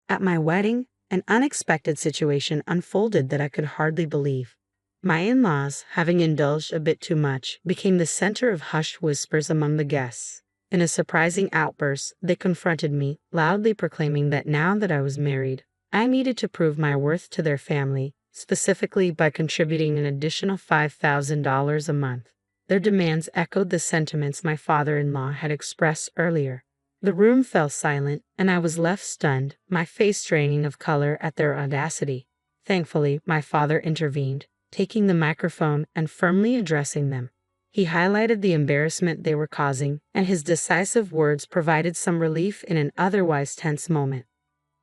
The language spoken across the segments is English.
At my wedding, an unexpected situation unfolded that I could hardly believe. My in-laws, having indulged a bit too much, became the center of hushed whispers among the guests. In a surprising outburst, they confronted me, loudly proclaiming that now that I was married, I needed to prove my worth to their family, specifically by contributing an additional $5,000 a month. Their demands echoed the sentiments my father-in-law had expressed earlier. The room fell silent, and I was left stunned, my face draining of color at their audacity. Thankfully, my father intervened, taking the microphone and firmly addressing them. He highlighted the embarrassment they were causing, and his decisive words provided some relief in an otherwise tense moment.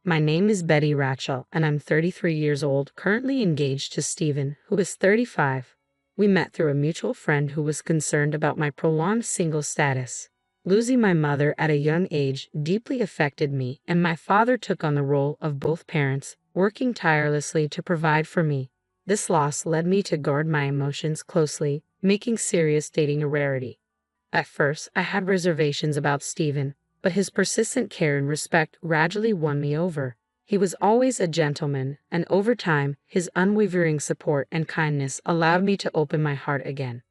My name is Betty Ratchell, and I'm 33 years old, currently engaged to Stephen, who is 35. We met through a mutual friend who was concerned about my prolonged single status. Losing my mother at a young age deeply affected me, and my father took on the role of both parents, working tirelessly to provide for me. This loss led me to guard my emotions closely, making serious dating a rarity. At first, I had reservations about Stephen, but his persistent care and respect gradually won me over. He was always a gentleman, and over time, his unwavering support and kindness allowed me to open my heart again.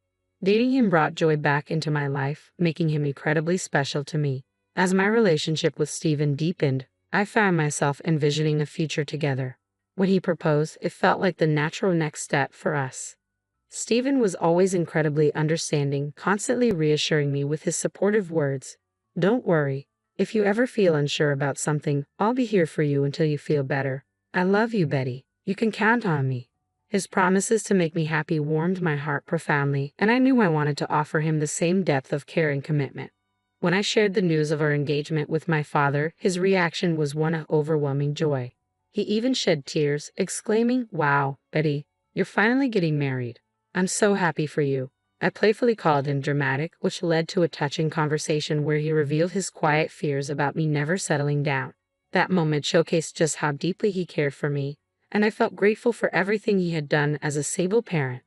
Dating him brought joy back into my life, making him incredibly special to me. As my relationship with Stephen deepened, I found myself envisioning a future together. When he proposed, it felt like the natural next step for us. Stephen was always incredibly understanding, constantly reassuring me with his supportive words. "Don't worry. If you ever feel unsure about something, I'll be here for you until you feel better. I love you, Betty. You can count on me." His promises to make me happy warmed my heart profoundly, and I knew I wanted to offer him the same depth of care and commitment. When I shared the news of our engagement with my father, his reaction was one of overwhelming joy. He even shed tears, exclaiming, "Wow, Betty, you're finally getting married. I'm so happy for you." I playfully called him dramatic, which led to a touching conversation where he revealed his quiet fears about me never settling down. That moment showcased just how deeply he cared for me, and I felt grateful for everything he had done as a stable parent.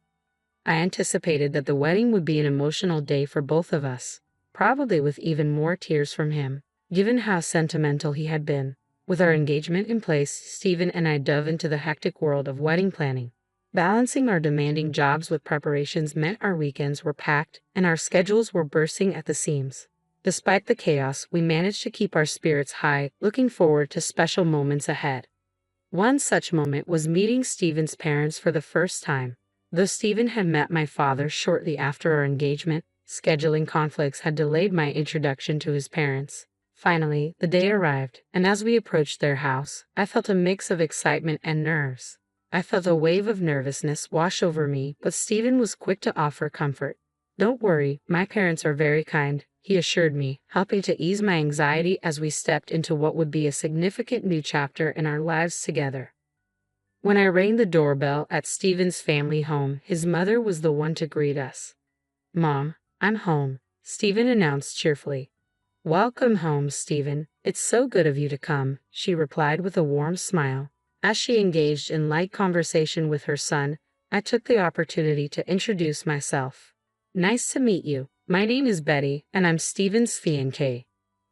I anticipated that the wedding would be an emotional day for both of us, probably with even more tears from him, given how sentimental he had been. With our engagement in place, Stephen and I dove into the hectic world of wedding planning. Balancing our demanding jobs with preparations meant our weekends were packed and our schedules were bursting at the seams. Despite the chaos, we managed to keep our spirits high, looking forward to special moments ahead. One such moment was meeting Stephen's parents for the first time. Though Stephen had met my father shortly after our engagement, scheduling conflicts had delayed my introduction to his parents. Finally, the day arrived, and as we approached their house, I felt a mix of excitement and nerves. I felt a wave of nervousness wash over me, but Stephen was quick to offer comfort. "Don't worry, my parents are very kind," he assured me, helping to ease my anxiety as we stepped into what would be a significant new chapter in our lives together. When I rang the doorbell at Stephen's family home, his mother was the one to greet us. "Mom, I'm home," Stephen announced cheerfully. "Welcome home, Stephen. It's so good of you to come," she replied with a warm smile. As she engaged in light conversation with her son, I took the opportunity to introduce myself. "Nice to meet you. My name is Betty, and I'm Stephen's fiancée."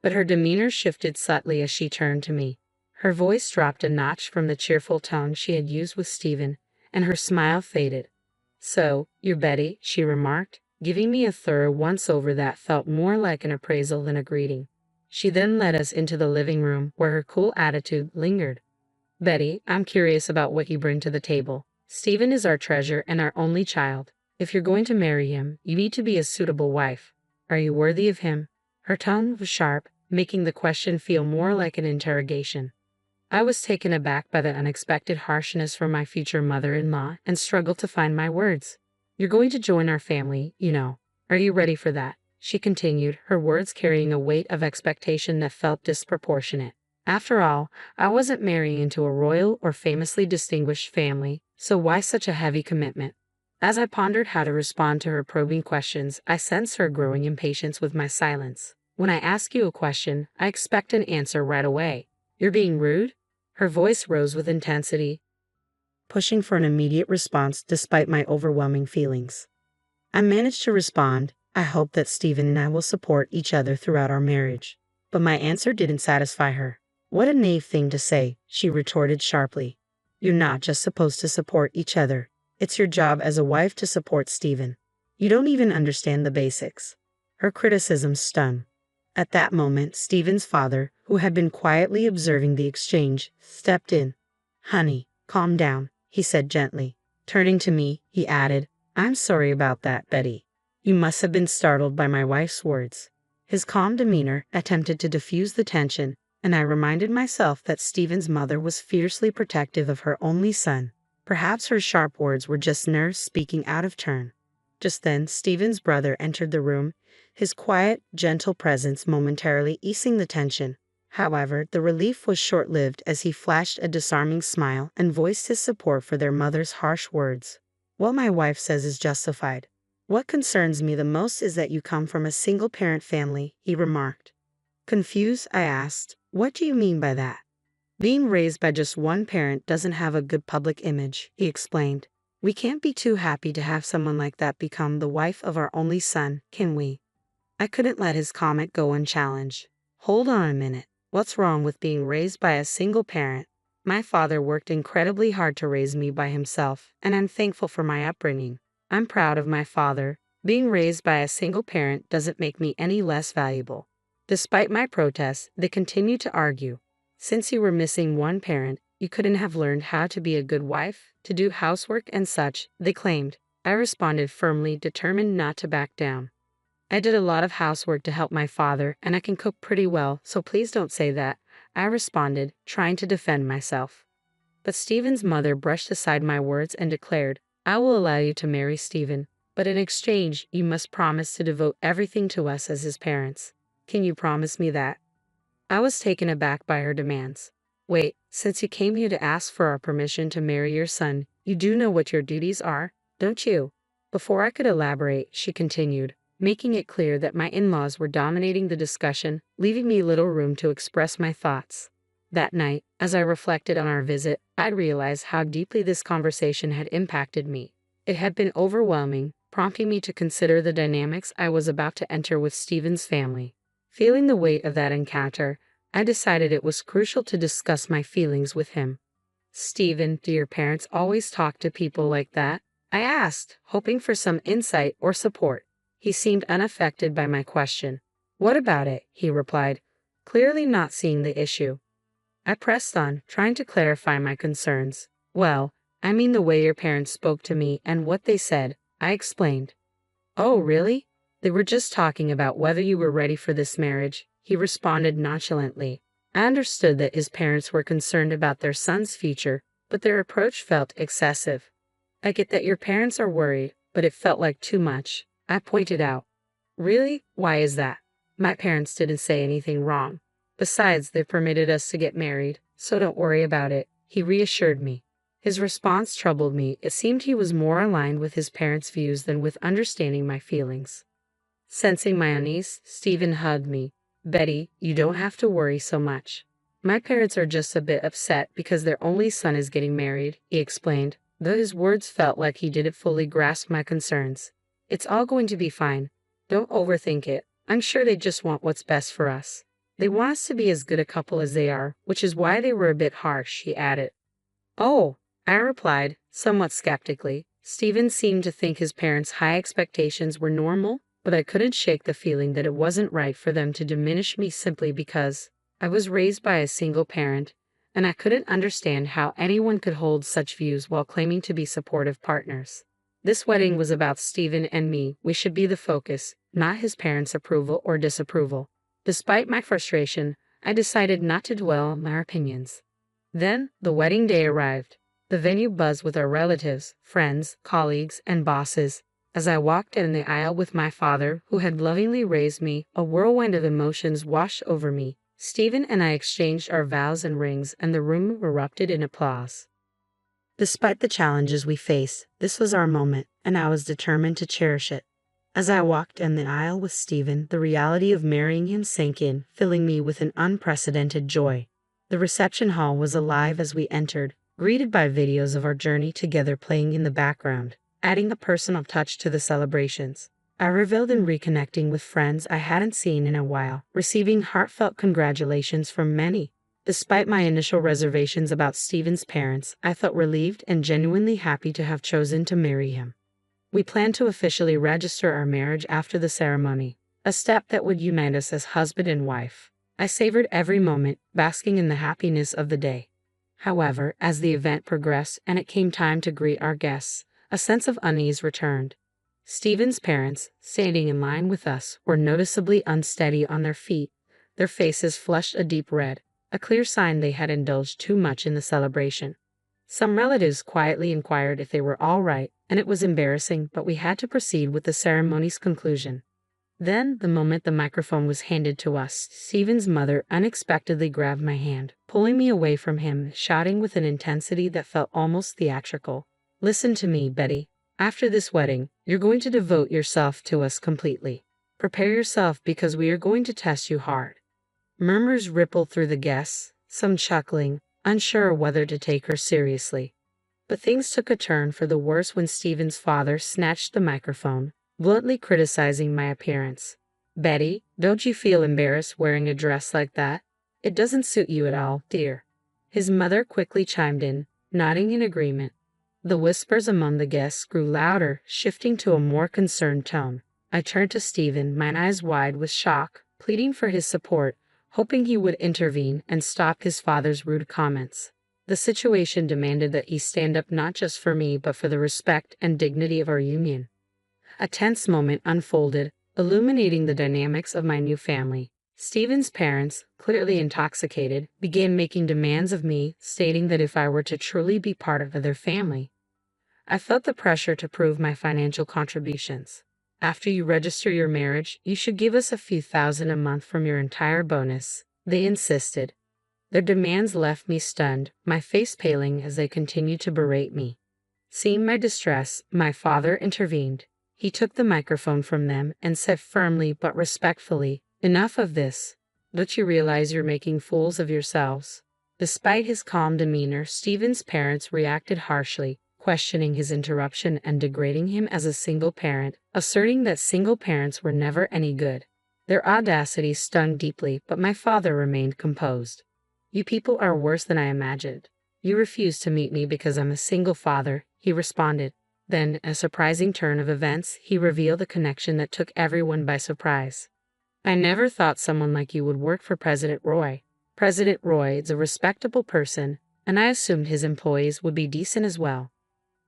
But her demeanor shifted subtly as she turned to me. Her voice dropped a notch from the cheerful tone she had used with Stephen, and her smile faded. "So, you're Betty," she remarked, giving me a thorough once-over that felt more like an appraisal than a greeting. She then led us into the living room, where her cool attitude lingered. "Betty, I'm curious about what you bring to the table. Stephen is our treasure and our only child. If you're going to marry him, you need to be a suitable wife. Are you worthy of him?" Her tone was sharp, making the question feel more like an interrogation. I was taken aback by the unexpected harshness from my future mother-in-law and struggled to find my words. "You're going to join our family, you know. Are you ready for that?" she continued, her words carrying a weight of expectation that felt disproportionate. After all, I wasn't marrying into a royal or famously distinguished family, so why such a heavy commitment? As I pondered how to respond to her probing questions, I sensed her growing impatience with my silence. "When I ask you a question, I expect an answer right away. You're being rude?" Her voice rose with intensity, pushing for an immediate response despite my overwhelming feelings. I managed to respond, "I hope that Stephen and I will support each other throughout our marriage." But my answer didn't satisfy her. What a naive thing to say, she retorted sharply. You're not just supposed to support each other. It's your job as a wife to support Stephen. You don't even understand the basics. Her criticism stung. At that moment, Stephen's father, who had been quietly observing the exchange, stepped in. Honey, calm down, he said gently. Turning to me, he added, I'm sorry about that, Betty. You must have been startled by my wife's words. His calm demeanor attempted to diffuse the tension, and I reminded myself that Stephen's mother was fiercely protective of her only son. Perhaps her sharp words were just nerves speaking out of turn. Just then, Stephen's brother entered the room, his quiet, gentle presence momentarily easing the tension. However, the relief was short-lived as he flashed a disarming smile and voiced his support for their mother's harsh words. What my wife says is justified. What concerns me the most is that you come from a single-parent family, he remarked. Confused, I asked, what do you mean by that? Being raised by just one parent doesn't have a good public image, he explained. We can't be too happy to have someone like that become the wife of our only son, can we? I couldn't let his comment go unchallenged. Hold on a minute. What's wrong with being raised by a single parent? My father worked incredibly hard to raise me by himself, and I'm thankful for my upbringing. I'm proud of my father. Being raised by a single parent doesn't make me any less valuable. Despite my protests, they continued to argue. Since you were missing one parent, you couldn't have learned how to be a good wife, to do housework and such, they claimed. I responded firmly, determined not to back down. I did a lot of housework to help my father, and I can cook pretty well, so please don't say that, I responded, trying to defend myself. But Stephen's mother brushed aside my words and declared, I will allow you to marry Stephen, but in exchange, you must promise to devote everything to us as his parents. Can you promise me that? I was taken aback by her demands. Wait, since you came here to ask for our permission to marry your son, you do know what your duties are, don't you? Before I could elaborate, she continued, making it clear that my in-laws were dominating the discussion, leaving me little room to express my thoughts. That night, as I reflected on our visit, I realized how deeply this conversation had impacted me. It had been overwhelming, prompting me to consider the dynamics I was about to enter with Stephen's family. Feeling the weight of that encounter, I decided it was crucial to discuss my feelings with him. Stephen, do your parents always talk to people like that? I asked, hoping for some insight or support. He seemed unaffected by my question. What about it? He replied, clearly not seeing the issue. I pressed on, trying to clarify my concerns. Well, I mean the way your parents spoke to me and what they said, I explained. Oh, really? They were just talking about whether you were ready for this marriage, he responded nonchalantly. I understood that his parents were concerned about their son's future, but their approach felt excessive. I get that your parents are worried, but it felt like too much, I pointed out. Really? Why is that? My parents didn't say anything wrong. Besides, they permitted us to get married, so don't worry about it, he reassured me. His response troubled me. It seemed he was more aligned with his parents' views than with understanding my feelings. Sensing my unease, Stephen hugged me. Betty, you don't have to worry so much. My parents are just a bit upset because their only son is getting married, he explained, though his words felt like he didn't fully grasp my concerns. It's all going to be fine. Don't overthink it. I'm sure they just want what's best for us. They want us to be as good a couple as they are, which is why they were a bit harsh, he added. Oh, I replied, somewhat skeptically. Stephen seemed to think his parents' high expectations were normal, but I couldn't shake the feeling that it wasn't right for them to diminish me simply because I was raised by a single parent, and I couldn't understand how anyone could hold such views while claiming to be supportive partners. This wedding was about Stephen and me. We should be the focus, not his parents' approval or disapproval. Despite my frustration, I decided not to dwell on my opinions. Then, the wedding day arrived. The venue buzzed with our relatives, friends, colleagues, and bosses. As I walked in the aisle with my father, who had lovingly raised me, a whirlwind of emotions washed over me. Stephen and I exchanged our vows and rings, and the room erupted in applause. Despite the challenges we faced, this was our moment, and I was determined to cherish it. As I walked in the aisle with Stephen, the reality of marrying him sank in, filling me with an unprecedented joy. The reception hall was alive as we entered, greeted by videos of our journey together playing in the background, adding a personal touch to the celebrations. I reveled in reconnecting with friends I hadn't seen in a while, receiving heartfelt congratulations from many. Despite my initial reservations about Stephen's parents, I felt relieved and genuinely happy to have chosen to marry him. We planned to officially register our marriage after the ceremony, a step that would unite us as husband and wife. I savored every moment, basking in the happiness of the day. However, as the event progressed and it came time to greet our guests, a sense of unease returned. Stephen's parents, standing in line with us, were noticeably unsteady on their feet, their faces flushed a deep red, a clear sign they had indulged too much in the celebration. Some relatives quietly inquired if they were all right, and it was embarrassing, but we had to proceed with the ceremony's conclusion. Then, the moment the microphone was handed to us, Stephen's mother unexpectedly grabbed my hand, pulling me away from him, shouting with an intensity that felt almost theatrical. "Listen to me, Betty. After this wedding, you're going to devote yourself to us completely. Prepare yourself because we are going to test you hard." Murmurs rippled through the guests, some chuckling, unsure whether to take her seriously. But things took a turn for the worse when Stephen's father snatched the microphone, bluntly criticizing my appearance. "Betty, don't you feel embarrassed wearing a dress like that? It doesn't suit you at all, dear." His mother quickly chimed in, nodding in agreement. The whispers among the guests grew louder, shifting to a more concerned tone. I turned to Stephen, my eyes wide with shock, pleading for his support, hoping he would intervene and stop his father's rude comments. The situation demanded that he stand up not just for me but for the respect and dignity of our union. A tense moment unfolded, illuminating the dynamics of my new family. Stephen's parents, clearly intoxicated, began making demands of me, stating that if I were to truly be part of their family, I felt the pressure to prove my financial contributions. "After you register your marriage, you should give us a few thousand a month from your entire bonus," they insisted. Their demands left me stunned, my face paling as they continued to berate me. Seeing my distress, my father intervened. He took the microphone from them and said firmly but respectfully, "Enough of this. Don't you realize you're making fools of yourselves?" Despite his calm demeanor, Stephen's parents reacted harshly, questioning his interruption and degrading him as a single parent, asserting that single parents were never any good. Their audacity stung deeply, but my father remained composed. "You people are worse than I imagined. You refuse to meet me because I'm a single father," he responded. Then, a surprising turn of events, he revealed a connection that took everyone by surprise. "I never thought someone like you would work for President Roy. President Roy is a respectable person, and I assumed his employees would be decent as well."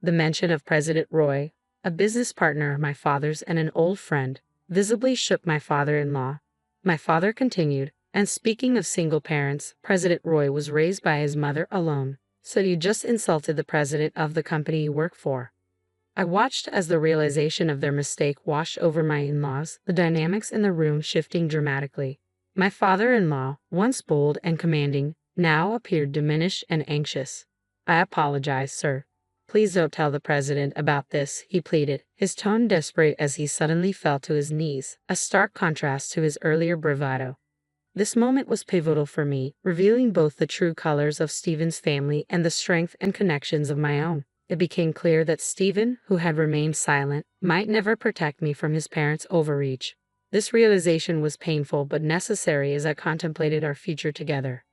The mention of President Roy, a business partner of my father's and an old friend, visibly shook my father-in-law. My father continued, "And speaking of single parents, President Roy was raised by his mother alone, so you just insulted the president of the company you work for." I watched as the realization of their mistake washed over my in-laws, the dynamics in the room shifting dramatically. My father-in-law, once bold and commanding, now appeared diminished and anxious. "I apologize, sir. Please don't tell the president about this," he pleaded, his tone desperate as he suddenly fell to his knees, a stark contrast to his earlier bravado. This moment was pivotal for me, revealing both the true colors of Stephen's family and the strength and connections of my own. It became clear that Stephen, who had remained silent, might never protect me from his parents' overreach. This realization was painful but necessary as I contemplated our future together.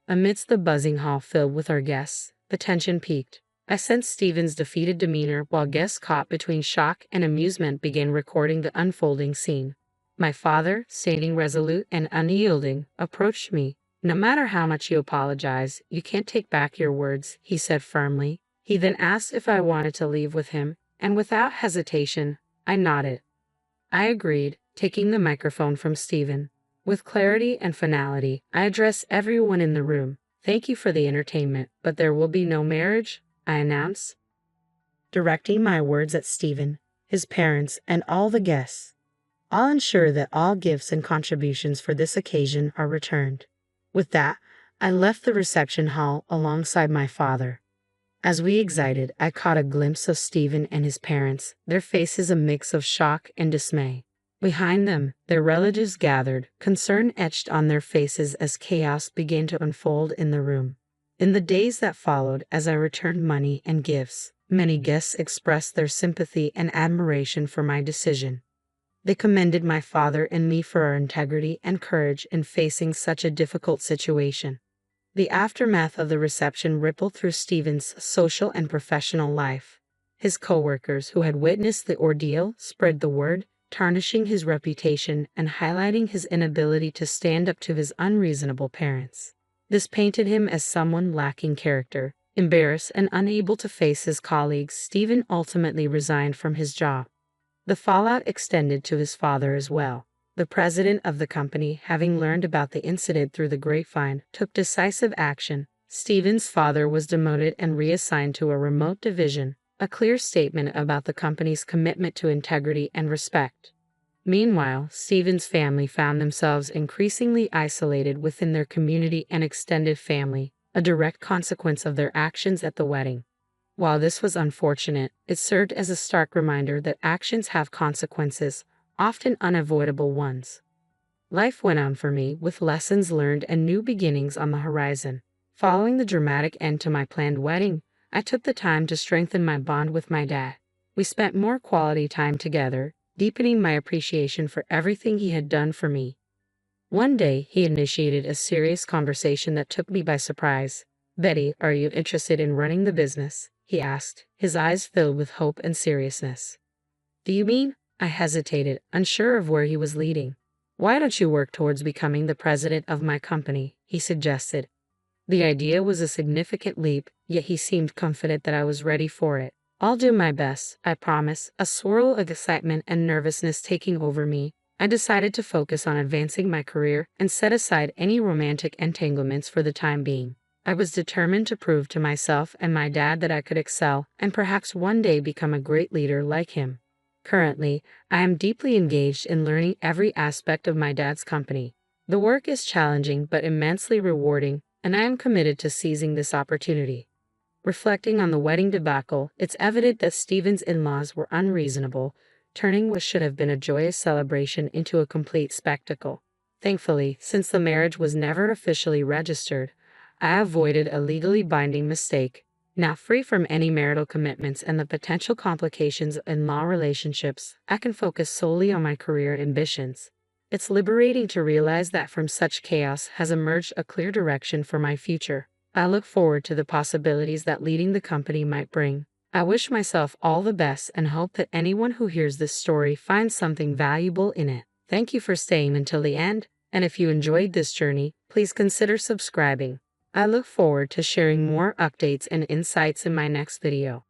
Amidst the buzzing hall filled with our guests, the tension peaked. I sensed Stephen's defeated demeanor while guests caught between shock and amusement began recording the unfolding scene. My father, standing resolute and unyielding, approached me. "No matter how much you apologize, you can't take back your words," he said firmly. He then asked if I wanted to leave with him, and without hesitation, I nodded. I agreed, taking the microphone from Stephen. With clarity and finality, I addressed everyone in the room. "Thank you for the entertainment, but there will be no marriage," I announced, directing my words at Stephen, his parents, and all the guests. "I'll ensure that all gifts and contributions for this occasion are returned." With that, I left the reception hall alongside my father. As we exited, I caught a glimpse of Stephen and his parents, their faces a mix of shock and dismay. Behind them, their relatives gathered, concern etched on their faces as chaos began to unfold in the room. In the days that followed, as I returned money and gifts, many guests expressed their sympathy and admiration for my decision. They commended my father and me for our integrity and courage in facing such a difficult situation. The aftermath of the reception rippled through Stephen's social and professional life. His coworkers who had witnessed the ordeal spread the word, tarnishing his reputation and highlighting his inability to stand up to his unreasonable parents. This painted him as someone lacking character. Embarrassed and unable to face his colleagues, Stephen ultimately resigned from his job. The fallout extended to his father as well. The president of the company, having learned about the incident through the grapevine, took decisive action. Stephen's father was demoted and reassigned to a remote division, a clear statement about the company's commitment to integrity and respect. Meanwhile, Stephen's family found themselves increasingly isolated within their community and extended family, a direct consequence of their actions at the wedding. While this was unfortunate, it served as a stark reminder that actions have consequences, often unavoidable ones. Life went on for me, with lessons learned and new beginnings on the horizon. Following the dramatic end to my planned wedding, I took the time to strengthen my bond with my dad. We spent more quality time together, deepening my appreciation for everything he had done for me. One day, he initiated a serious conversation that took me by surprise. "Betty, are you interested in running the business?" he asked, his eyes filled with hope and seriousness. "Do you mean?" I hesitated, unsure of where he was leading. "Why don't you work towards becoming the president of my company?" he suggested. The idea was a significant leap, yet he seemed confident that I was ready for it. "I'll do my best, I promise." A swirl of excitement and nervousness taking over me, I decided to focus on advancing my career and set aside any romantic entanglements for the time being. I was determined to prove to myself and my dad that I could excel and perhaps one day become a great leader like him. Currently, I am deeply engaged in learning every aspect of my dad's company. The work is challenging but immensely rewarding, and I am committed to seizing this opportunity. Reflecting on the wedding debacle, it's evident that Stephen's in-laws were unreasonable, turning what should have been a joyous celebration into a complete spectacle. Thankfully, since the marriage was never officially registered, I avoided a legally binding mistake. Now free from any marital commitments and the potential complications of in-law relationships, I can focus solely on my career ambitions. It's liberating to realize that from such chaos has emerged a clear direction for my future. I look forward to the possibilities that leading the company might bring. I wish myself all the best and hope that anyone who hears this story finds something valuable in it. Thank you for staying until the end, and if you enjoyed this journey, please consider subscribing. I look forward to sharing more updates and insights in my next video.